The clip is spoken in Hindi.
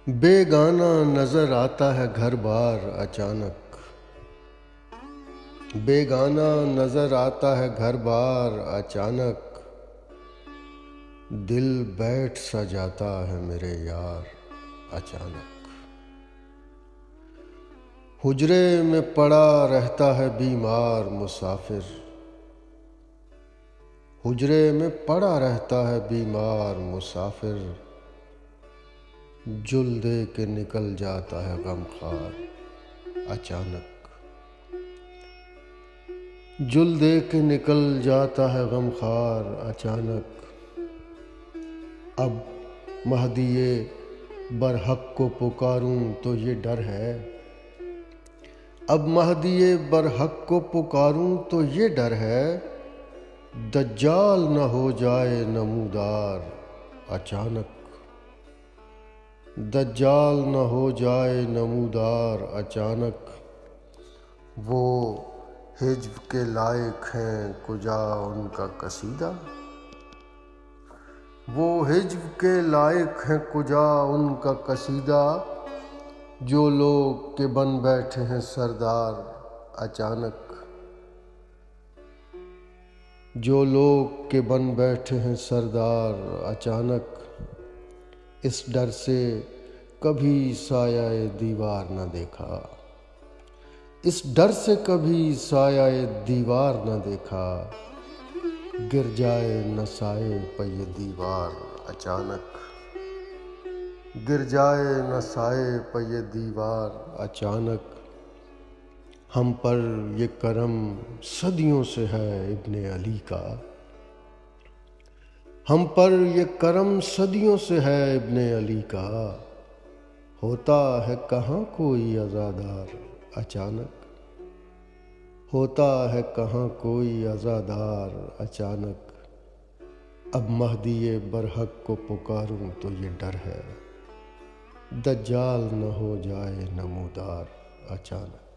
बेगाना नजर आता है घर बार अचानक। बेगाना नजर आता है घर बार अचानक। दिल बैठ सा जाता है मेरे यार अचानक। हुजरे में पड़ा रहता है बीमार मुसाफिर। हुजरे में पड़ा रहता है बीमार मुसाफिर। जुल दे के निकल जाता है गमखार अचानक। जुल दे के निकल जाता है गमखार अचानक। अब महदिये बरहक को पुकारूं तो ये डर है। अब महदिये बरहक को पुकारूं तो ये डर है। दज्जाल न हो जाए नमूदार अचानक। दज्जाल न हो जाए नमूदार अचानक। वो हिज्व के लायक हैं कुजा उनका कसीदा। वो हिज्व के लायक हैं कुजा उनका कसीदा। जो लोग के बन बैठे हैं सरदार अचानक। जो लोग के बन बैठे हैं सरदार अचानक। इस डर से कभी साया दीवार न देखा। इस डर से कभी साया दीवार न देखा। गिर जाए न साए पर ये दीवार अचानक। गिर जाए न साए पर ये दीवार अचानक। हम पर ये करम सदियों से है इब्ने अली का। हम पर ये करम सदियों से है इब्ने अली का। होता है कहाँ कोई अज़ादार अचानक। होता है कहाँ कोई अज़ादार अचानक। अब महदिये बरहक को पुकारूं तो ये डर है। दज्जाल न हो जाए नमूदार अचानक।